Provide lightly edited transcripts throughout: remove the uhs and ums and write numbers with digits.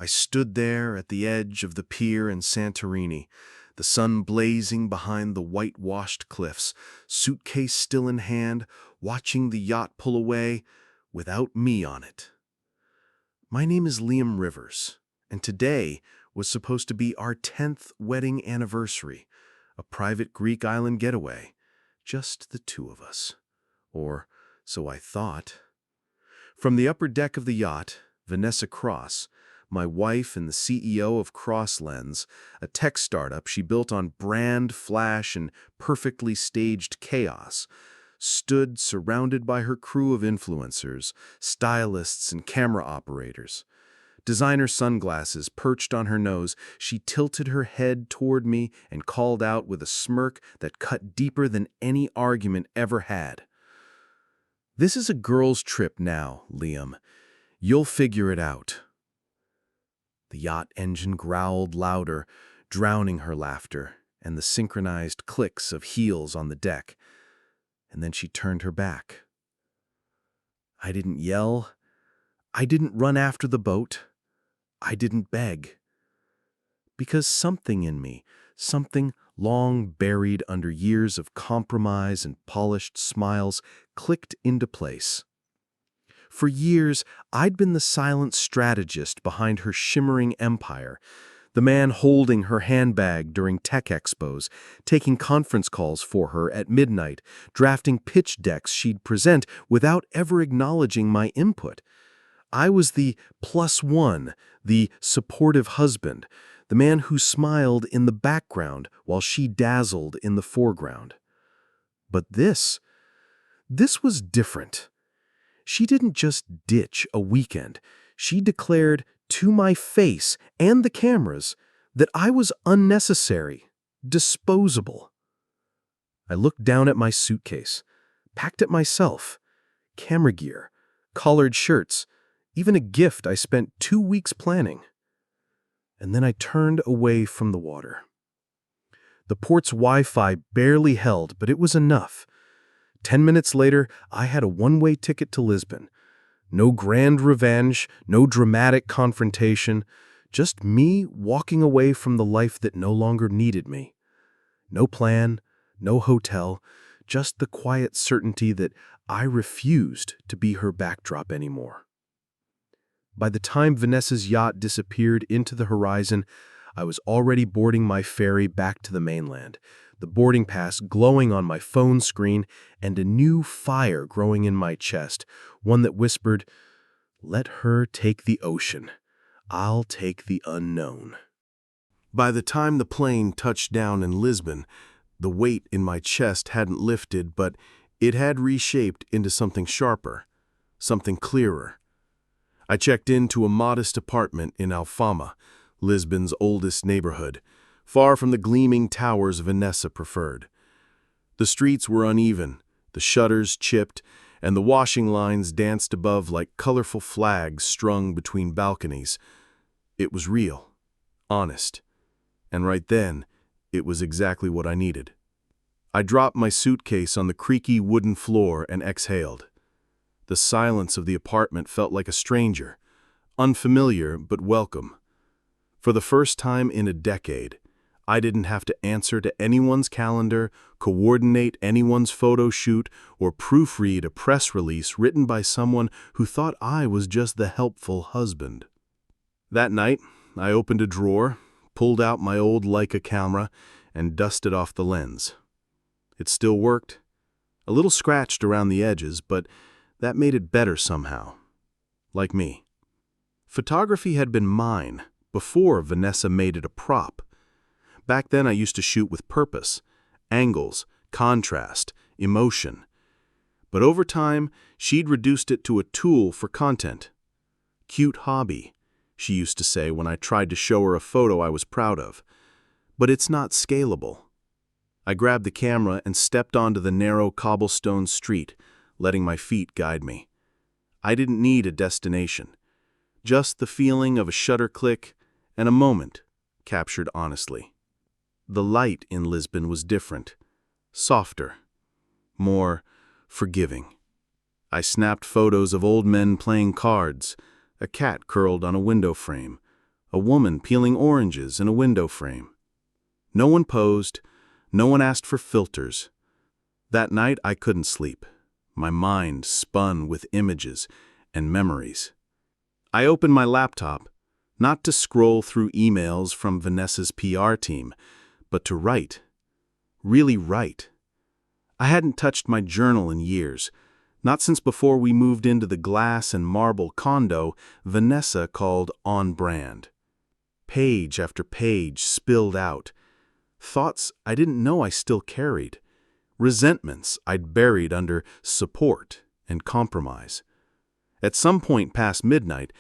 I stood there at the edge of the pier in Santorini, the sun blazing behind the whitewashed cliffs, suitcase still in hand, watching the yacht pull away without me on it. My name is Liam Rivers, and today was supposed to be our 10th wedding anniversary, a private Greek island getaway, just the two of us. Or so I thought. From the upper deck of the yacht, Vanessa Cross, my wife and the CEO of CrossLens, a tech startup she built on brand, flash, and perfectly staged chaos, stood surrounded by her crew of influencers, stylists, and camera operators. Designer sunglasses perched on her nose, she tilted her head toward me and called out with a smirk that cut deeper than any argument ever had. "This is a girl's trip now, Liam. You'll figure it out." The yacht engine growled louder, drowning her laughter and the synchronized clicks of heels on the deck. And then she turned her back. I didn't yell. I didn't run after the boat. I didn't beg. Because something in me, something long buried under years of compromise and polished smiles, clicked into place. For years, I'd been the silent strategist behind her shimmering empire, the man holding her handbag during tech expos, taking conference calls for her at midnight, drafting pitch decks she'd present without ever acknowledging my input. I was the +1, the supportive husband, the man who smiled in the background while she dazzled in the foreground. But this was different. She didn't just ditch a weekend. She declared to my face and the cameras that I was unnecessary, disposable. I looked down at my suitcase, packed it myself, camera gear, collared shirts, even a gift I spent 2 weeks planning. And then I turned away from the water. The port's Wi-Fi barely held, but it was enough. 10 minutes later, I had a one-way ticket to Lisbon. No grand revenge, no dramatic confrontation, just me walking away from the life that no longer needed me. No plan, no hotel, just the quiet certainty that I refused to be her backdrop anymore. By the time Vanessa's yacht disappeared into the horizon, I was already boarding my ferry back to the mainland, the boarding pass glowing on my phone screen and a new fire growing in my chest, one that whispered, "Let her take the ocean. I'll take the unknown." By the time the plane touched down in Lisbon, the weight in my chest hadn't lifted, but it had reshaped into something sharper, something clearer. I checked into a modest apartment in Alfama, Lisbon's oldest neighborhood, far from the gleaming towers Vanessa preferred. The streets were uneven, the shutters chipped, and the washing lines danced above like colorful flags strung between balconies. It was real, honest, and right then, it was exactly what I needed. I dropped my suitcase on the creaky wooden floor and exhaled. The silence of the apartment felt like a stranger, unfamiliar but welcome. For the first time in a decade, I didn't have to answer to anyone's calendar, coordinate anyone's photo shoot, or proofread a press release written by someone who thought I was just the helpful husband. That night, I opened a drawer, pulled out my old Leica camera, and dusted off the lens. It still worked, a little scratched around the edges, but that made it better somehow. Like me. Photography had been mine before Vanessa made it a prop. Back then I used to shoot with purpose, angles, contrast, emotion. But over time, she'd reduced it to a tool for content. "Cute hobby," she used to say when I tried to show her a photo I was proud of. But it's not scalable. I grabbed the camera and stepped onto the narrow cobblestone street, letting my feet guide me. I didn't need a destination. Just the feeling of a shutter click and a moment captured honestly. The light in Lisbon was different, softer, more forgiving. I snapped photos of old men playing cards, a cat curled on a window frame, a woman peeling oranges in a window frame. No one posed, no one asked for filters. That night I couldn't sleep. My mind spun with images and memories. I opened my laptop, not to scroll through emails from Vanessa's PR team, but to write. Really write. I hadn't touched my journal in years, not since before we moved into the glass and marble condo Vanessa called on brand. Page after page spilled out. Thoughts I didn't know I still carried. Resentments I'd buried under support and compromise. At some point past midnight,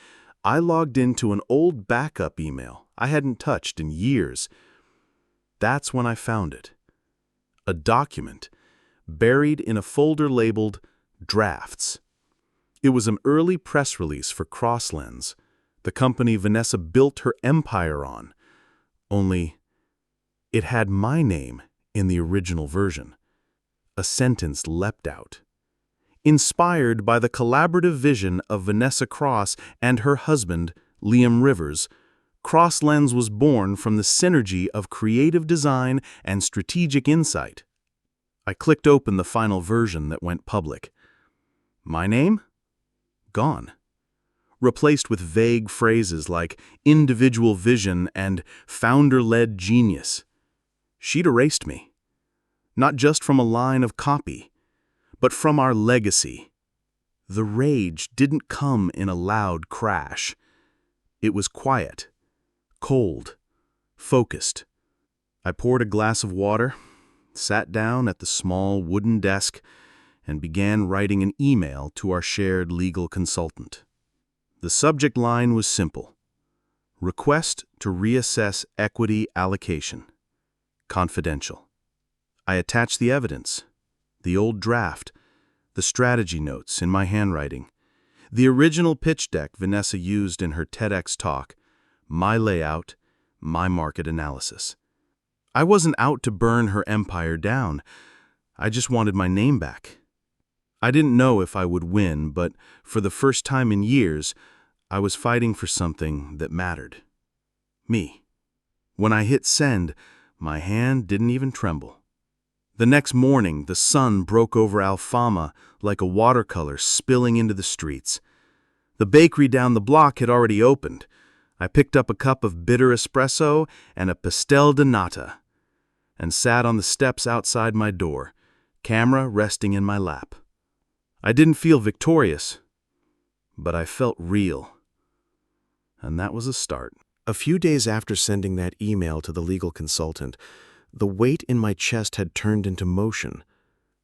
I logged into an old backup email I hadn't touched in years. That's when I found it. A document buried in a folder labeled Drafts. It was an early press release for Crosslens, the company Vanessa built her empire on. Only, it had my name in the original version. A sentence leapt out. Inspired by the collaborative vision of Vanessa Cross and her husband, Liam Rivers, Crosslens was born from the synergy of creative design and strategic insight. I clicked open the final version that went public. My name? Gone. Replaced with vague phrases like individual vision and founder-led genius. She'd erased me. Not just from a line of copy, but from our legacy. The rage didn't come in a loud crash. It was quiet, cold, focused. I poured a glass of water, sat down at the small wooden desk, and began writing an email to our shared legal consultant. The subject line was simple. Request to reassess equity allocation. Confidential. I attached the evidence, the old draft, the strategy notes in my handwriting, the original pitch deck Vanessa used in her TEDx talk, my layout, my market analysis. I wasn't out to burn her empire down. I just wanted my name back. I didn't know if I would win, but for the first time in years, I was fighting for something that mattered. Me. When I hit send, my hand didn't even tremble. The next morning, the sun broke over Alfama like a watercolor spilling into the streets. The bakery down the block had already opened. I picked up a cup of bitter espresso and a pastel de nata, and sat on the steps outside my door, camera resting in my lap. I didn't feel victorious, but I felt real. And that was a start. A few days after sending that email to the legal consultant, the weight in my chest had turned into motion.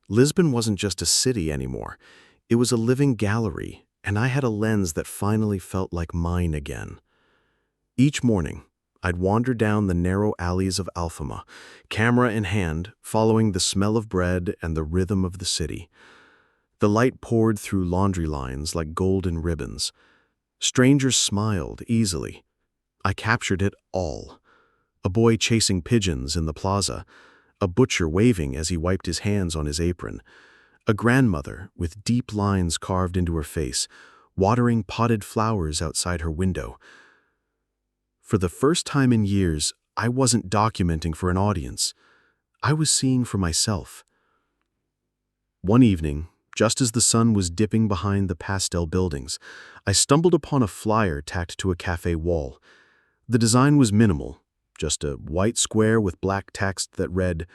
Lisbon wasn't just a city anymore. It was a living gallery, and I had a lens that finally felt like mine again. Each morning, I'd wander down the narrow alleys of Alfama, camera in hand, following the smell of bread and the rhythm of the city. The light poured through laundry lines like golden ribbons. Strangers smiled easily. I captured it all. A boy chasing pigeons in the plaza, a butcher waving as he wiped his hands on his apron, a grandmother with deep lines carved into her face, watering potted flowers outside her window. For the first time in years, I wasn't documenting for an audience. I was seeing for myself. One evening, just as the sun was dipping behind the pastel buildings, I stumbled upon a flyer tacked to a cafe wall. The design was minimal, just a white square with black text that read,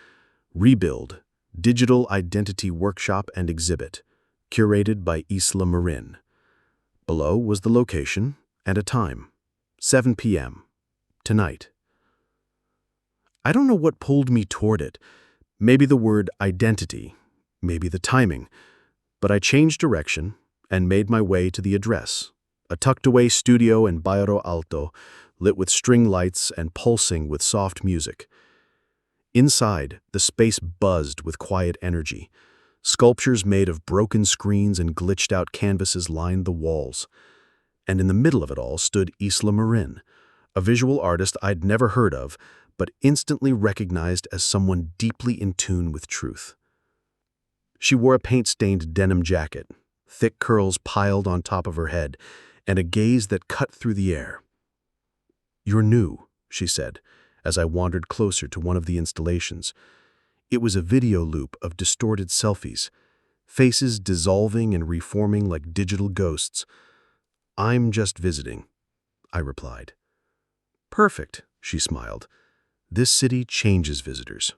Rebuild, Digital Identity Workshop and Exhibit, curated by Isla Marin. Below was the location and a time, 7 p.m., tonight. I don't know what pulled me toward it. Maybe the word identity, maybe the timing. But I changed direction and made my way to the address, a tucked-away studio in Bairro Alto, lit with string lights and pulsing with soft music. Inside, the space buzzed with quiet energy. Sculptures made of broken screens and glitched-out canvases lined the walls. And in the middle of it all stood Isla Marin, a visual artist I'd never heard of, but instantly recognized as someone deeply in tune with truth. She wore a paint-stained denim jacket, thick curls piled on top of her head, and a gaze that cut through the air. "You're new," she said, as I wandered closer to one of the installations. It was a video loop of distorted selfies, faces dissolving and reforming like digital ghosts. "I'm just visiting," I replied. "Perfect," she smiled. "This city changes visitors.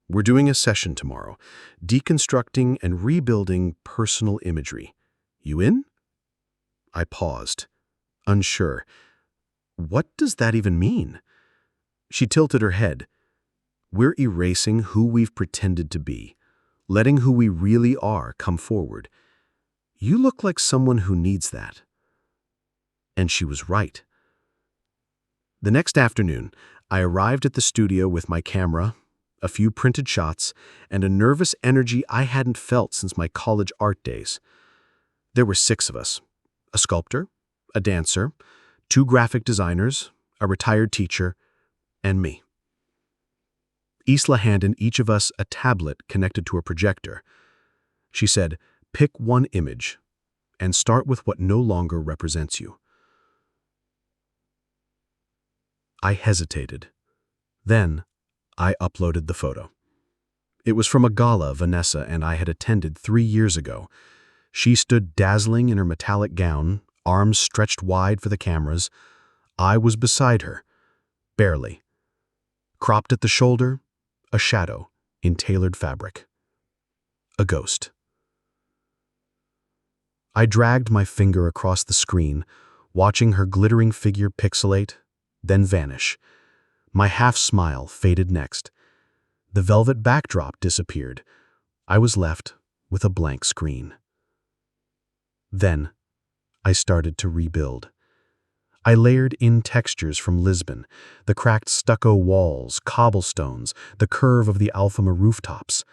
We're doing a session tomorrow, deconstructing and rebuilding personal imagery. You in?" I paused, unsure. What does that even mean? She tilted her head. "We're erasing who we've pretended to be, letting who we really are come forward. You look like someone who needs that." And she was right. The next afternoon, I arrived at the studio with my camera, a few printed shots, and a nervous energy I hadn't felt since my college art days. There were 6 of us: a sculptor, a dancer, 2 graphic designers, a retired teacher, and me. Isla handed each of us a tablet connected to a projector. She said, "Pick one image and start with what no longer represents you." I hesitated. Then, I uploaded the photo. It was from a gala Vanessa and I had attended 3 years ago. She stood dazzling in her metallic gown, arms stretched wide for the cameras. I was beside her, barely. Cropped at the shoulder, a shadow in tailored fabric. A ghost. I dragged my finger across the screen, watching her glittering figure pixelate, then vanish. My half-smile faded next. The velvet backdrop disappeared. I was left with a blank screen. Then, I started to rebuild. I layered in textures from Lisbon, the cracked stucco walls, cobblestones, the curve of the Alfama rooftops.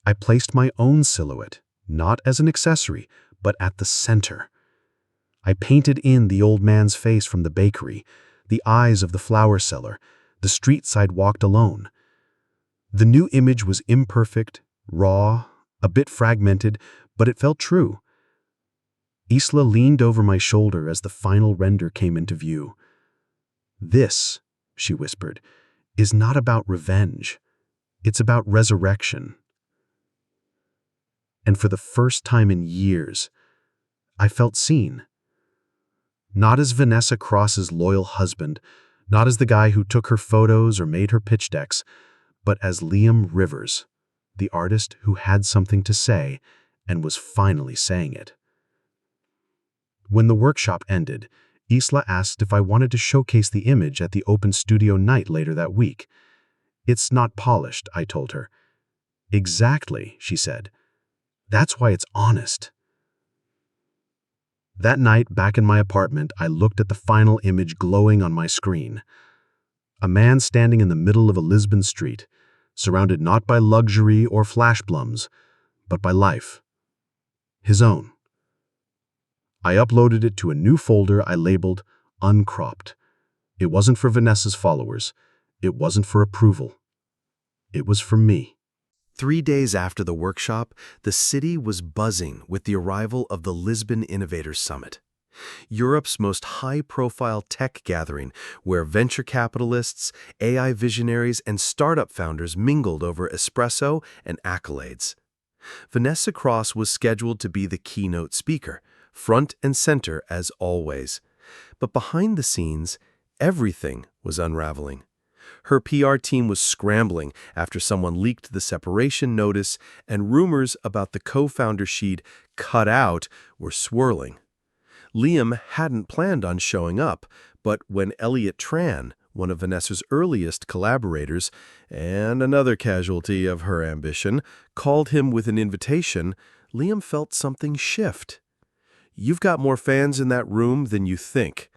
I placed my own silhouette, not as an accessory, but at the center. I painted in the old man's face from the bakery, the eyes of the flower seller, the streets I'd walked alone. The new image was imperfect, raw, a bit fragmented, but it felt true. Isla leaned over my shoulder as the final render came into view. "This," she whispered, "is not about revenge. It's about resurrection." And for the first time in years, I felt seen. Not as Vanessa Cross's loyal husband, not as the guy who took her photos or made her pitch decks, but as Liam Rivers, the artist who had something to say and was finally saying it. When the workshop ended, Isla asked if I wanted to showcase the image at the open studio night later that week. "It's not polished," I told her. "Exactly," she said. "That's why it's honest." That night, back in my apartment, I looked at the final image glowing on my screen. A man standing in the middle of a Lisbon street, surrounded not by luxury or flashblums, but by life. His own. I uploaded it to a new folder I labeled Uncropped. It wasn't for Vanessa's followers. It wasn't for approval. It was for me. 3 days after the workshop, the city was buzzing with the arrival of the Lisbon Innovators Summit, Europe's most high-profile tech gathering where venture capitalists, AI visionaries, and startup founders mingled over espresso and accolades. Vanessa Cross was scheduled to be the keynote speaker, front and center as always. But behind the scenes, everything was unraveling. Her PR team was scrambling after someone leaked the separation notice, and rumors about the co-founder she'd cut out were swirling. Liam hadn't planned on showing up, but when Elliot Tran, one of Vanessa's earliest collaborators, and another casualty of her ambition, called him with an invitation, Liam felt something shift. "You've got more fans in that room than you think.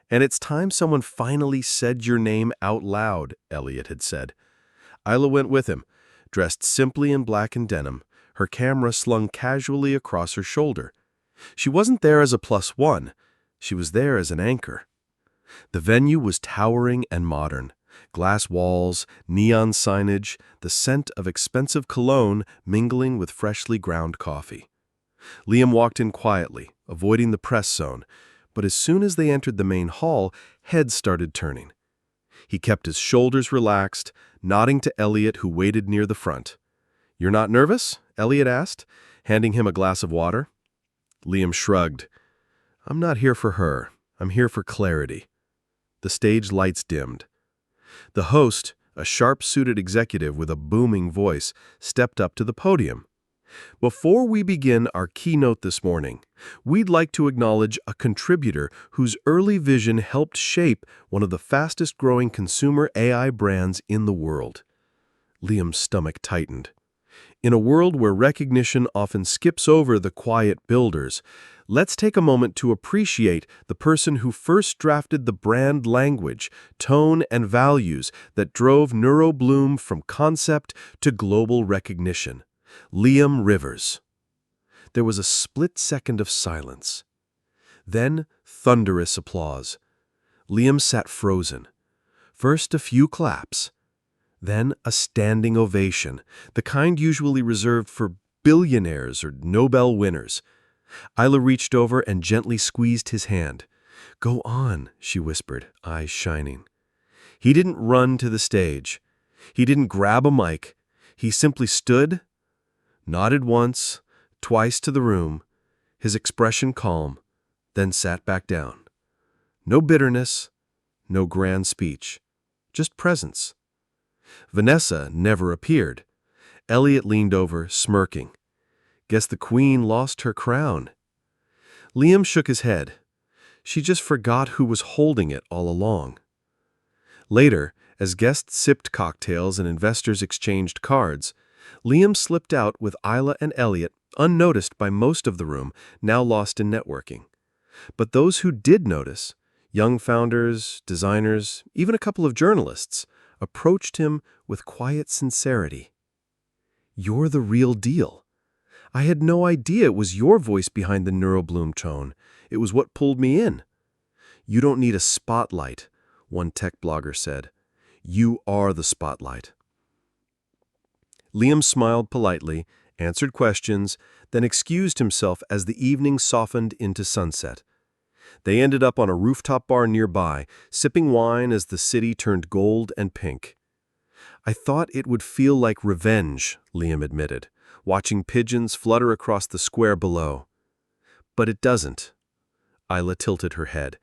And it's time someone finally said your name out loud," Elliot had said. Isla went with him, dressed simply in black and denim, her camera slung casually across her shoulder. She wasn't there as a +1. She was there as an anchor. The venue was towering and modern. Glass walls, neon signage, the scent of expensive cologne mingling with freshly ground coffee. Liam walked in quietly, avoiding the press zone, but as soon as they entered the main hall, heads started turning. He kept his shoulders relaxed, nodding to Elliot, who waited near the front. "You're not nervous?" Elliot asked, handing him a glass of water. Liam shrugged. "I'm not here for her. I'm here for clarity." The stage lights dimmed. The host, a sharp-suited executive with a booming voice, stepped up to the podium. "Before we begin our keynote this morning, we'd like to acknowledge a contributor whose early vision helped shape one of the fastest-growing consumer AI brands in the world." Liam's stomach tightened. In a world where recognition often skips over the quiet builders, let's take a moment to appreciate the person who first drafted the brand language, tone, and values that drove NeuroBloom from concept to global recognition. Liam Rivers. There was a split second of silence. Then thunderous applause. Liam sat frozen. First a few claps. Then a standing ovation, the kind usually reserved for billionaires or Nobel winners. Isla reached over and gently squeezed his hand. "Go on," she whispered, eyes shining. He didn't run to the stage. He didn't grab a mic. He simply stood, nodded once, twice to the room, his expression calm, then sat back down. No bitterness, no grand speech, just presence. Vanessa never appeared. Elliot leaned over, smirking. "Guess the queen lost her crown." Liam shook his head. She just forgot who was holding it all along. Later, as guests sipped cocktails and investors exchanged cards, Liam slipped out with Isla and Elliot, unnoticed by most of the room, now lost in networking. But those who did notice, young founders, designers, even a couple of journalists, approached him with quiet sincerity. "You're the real deal. I had no idea it was your voice behind the NeuroBloom tone. It was what pulled me in." "You don't need a spotlight," one tech blogger said. "You are the spotlight." Liam smiled politely, answered questions, then excused himself as the evening softened into sunset. They ended up on a rooftop bar nearby, sipping wine as the city turned gold and pink. "I thought it would feel like revenge," Liam admitted, watching pigeons flutter across the square below. "But it doesn't." Isla tilted her head.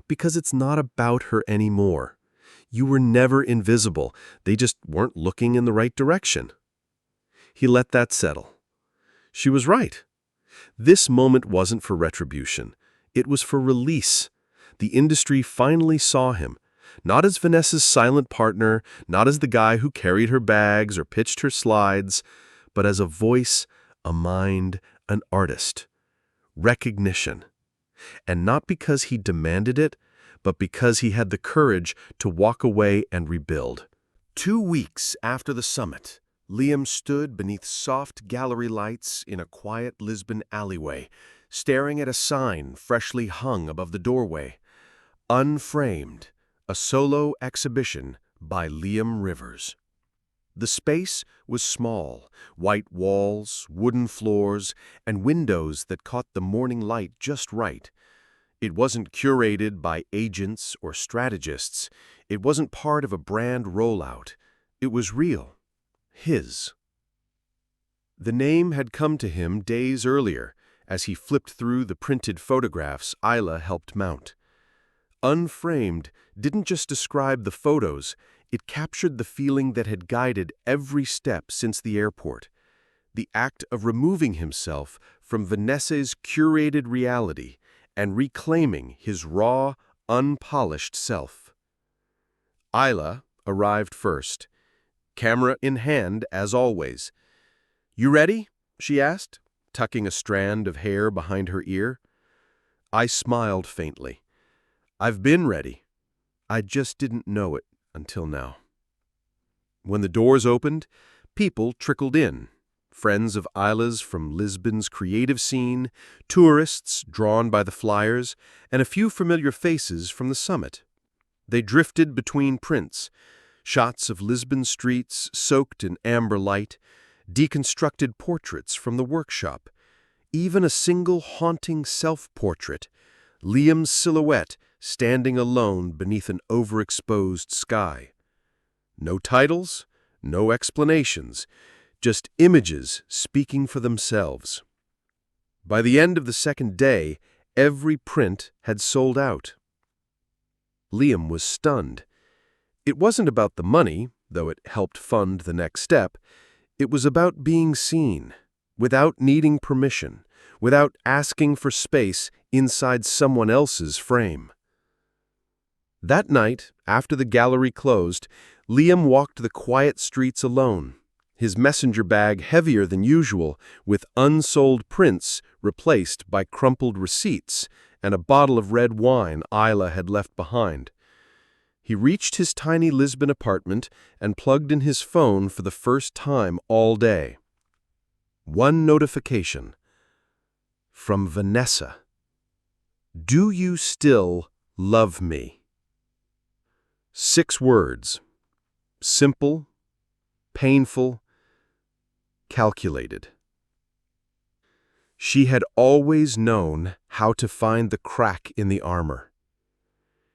"Because it's not about her anymore. You were never invisible. They just weren't looking in the right direction." He let that settle. She was right. This moment wasn't for retribution. It was for release. The industry finally saw him, not as Vanessa's silent partner, not as the guy who carried her bags or pitched her slides, but as a voice, a mind, an artist. Recognition. And not because he demanded it, but because he had the courage to walk away and rebuild. 2 weeks after the summit, Liam stood beneath soft gallery lights in a quiet Lisbon alleyway, staring at a sign freshly hung above the doorway. Unframed, a solo exhibition by Liam Rivers. The space was small, white walls, wooden floors, and windows that caught the morning light just right. It wasn't curated by agents or strategists. It wasn't part of a brand rollout. It was real. His. The name had come to him days earlier, as he flipped through the printed photographs Isla helped mount. Unframed didn't just describe the photos, it captured the feeling that had guided every step since the airport. The act of removing himself from Vanessa's curated reality and reclaiming his raw, unpolished self. Isla arrived first, camera in hand as always. "You ready?" she asked, tucking a strand of hair behind her ear. I smiled faintly. "I've been ready. I just didn't know it until now." When the doors opened, people trickled in. Friends of Isla's from Lisbon's creative scene, tourists drawn by the flyers, and a few familiar faces from the summit. They drifted between prints, shots of Lisbon streets soaked in amber light, deconstructed portraits from the workshop, even a single haunting self-portrait, Liam's silhouette standing alone beneath an overexposed sky. No titles, no explanations, just images speaking for themselves. By the end of the second day, every print had sold out. Liam was stunned. It wasn't about the money, though it helped fund the next step. It was about being seen, without needing permission, without asking for space inside someone else's frame. That night, after the gallery closed, Liam walked the quiet streets alone, his messenger bag heavier than usual, with unsold prints replaced by crumpled receipts and a bottle of red wine Isla had left behind. He reached his tiny Lisbon apartment and plugged in his phone for the first time all day. One notification. From Vanessa. Do you still love me? 6 words. Simple, painful, calculated. She had always known how to find the crack in the armor.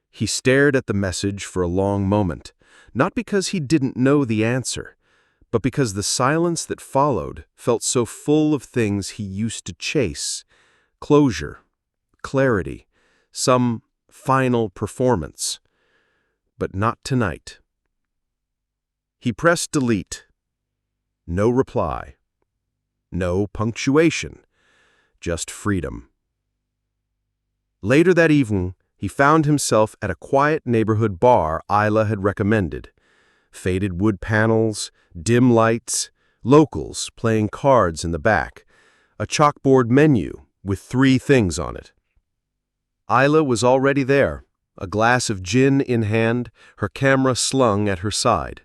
He stared at the message for a long moment, not because he didn't know the answer, but because the silence that followed felt so full of things he used to chase: closure, clarity, some final performance. But not tonight. He pressed delete. No reply. No punctuation. Just freedom. Later that evening, he found himself at a quiet neighborhood bar Isla had recommended. Faded wood panels, dim lights, locals playing cards in the back, a chalkboard menu with 3 things on it. Isla was already there, a glass of gin in hand, her camera slung at her side.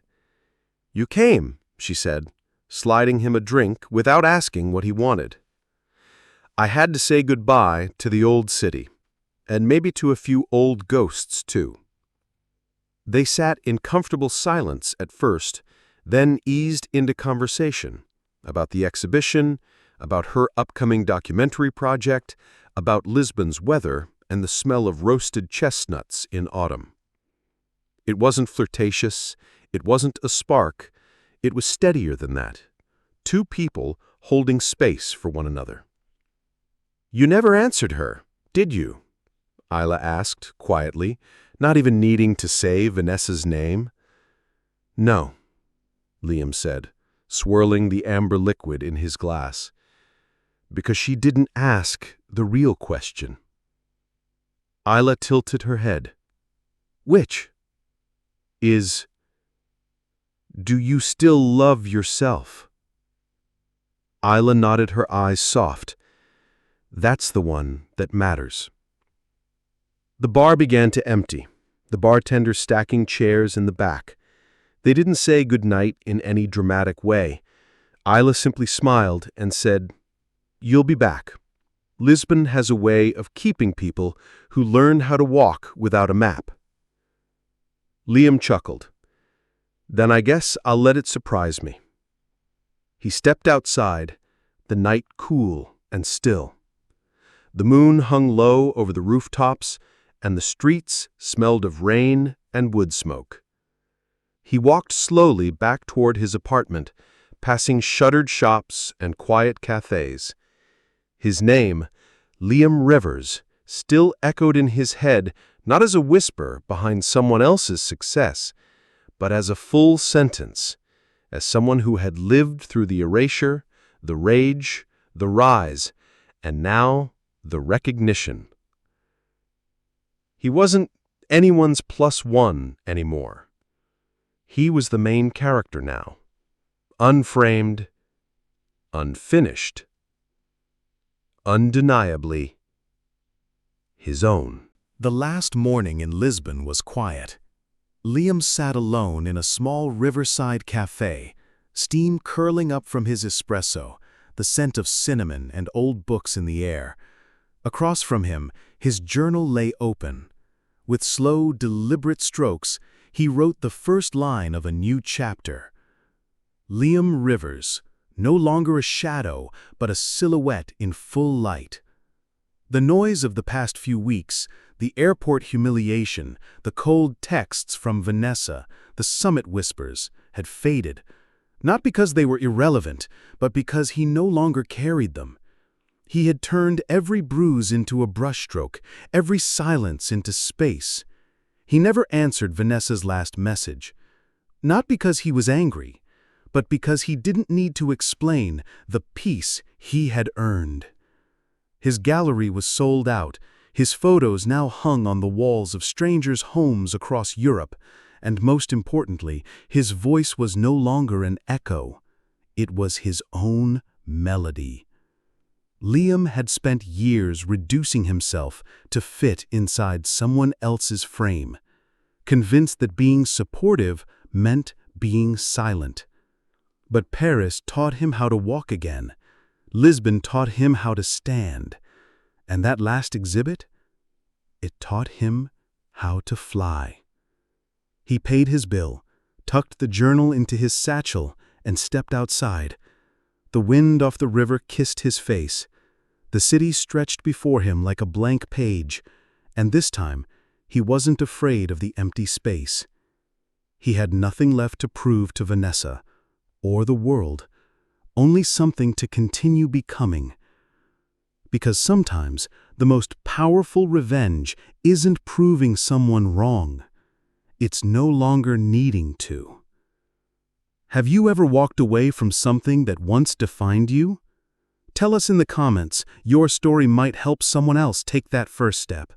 "You came," she said, sliding him a drink without asking what he wanted. "I had to say goodbye to the old city, and maybe to a few old ghosts, too." They sat in comfortable silence at first, then eased into conversation about the exhibition, about her upcoming documentary project, about Lisbon's weather and the smell of roasted chestnuts in autumn. It wasn't flirtatious, it wasn't a spark, it was steadier than that. 2 people holding space for one another. "You never answered her, did you?" Isla asked quietly, not even needing to say Vanessa's name. "No," Liam said, swirling the amber liquid in his glass. "Because she didn't ask the real question." Isla tilted her head. "Which? Do you still love yourself?" Isla nodded, her eyes soft. "That's the one that matters." The bar began to empty, the bartender stacking chairs in the back. They didn't say goodnight in any dramatic way. Isla simply smiled and said, "You'll be back. Lisbon has a way of keeping people who learn how to walk without a map." Liam chuckled. "Then I guess I'll let it surprise me." He stepped outside, the night cool and still. The moon hung low over the rooftops, and the streets smelled of rain and wood smoke. He walked slowly back toward his apartment, passing shuttered shops and quiet cafes. His name, Liam Rivers, still echoed in his head, not as a whisper behind someone else's success, but as a full sentence, as someone who had lived through the erasure, the rage, the rise, and now the recognition. He wasn't anyone's +1 anymore. He was the main character now, unframed, unfinished, undeniably his own. The last morning in Lisbon was quiet. Liam sat alone in a small riverside cafe, steam curling up from his espresso, the scent of cinnamon and old books in the air. Across from him, his journal lay open. With slow, deliberate strokes, he wrote the first line of a new chapter. Liam Rivers, no longer a shadow, but a silhouette in full light. The noise of the past few weeks, The airport humiliation, the cold texts from Vanessa, the summit whispers, had faded, not because they were irrelevant, but because he no longer carried them. He had turned every bruise into a brushstroke, every silence into space. He never answered Vanessa's last message, not because he was angry, but because he didn't need to explain the peace he had earned. His gallery was sold out, his photos now hung on the walls of strangers' homes across Europe, and most importantly, his voice was no longer an echo. It was his own melody. Liam had spent years reducing himself to fit inside someone else's frame, convinced that being supportive meant being silent. But Paris taught him how to walk again. Lisbon taught him how to stand. And that last exhibit? It taught him how to fly. He paid his bill, tucked the journal into his satchel, and stepped outside. The wind off the river kissed his face. The city stretched before him like a blank page, and this time he wasn't afraid of the empty space. He had nothing left to prove to Vanessa, or the world, only something to continue becoming. Because sometimes the most powerful revenge isn't proving someone wrong. It's no longer needing to. Have you ever walked away from something that once defined you? Tell us in the comments. Your story might help someone else take that first step.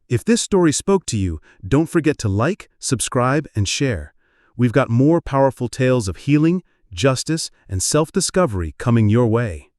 If this story spoke to you, don't forget to like, subscribe, and share. We've got more powerful tales of healing, justice, and self-discovery coming your way.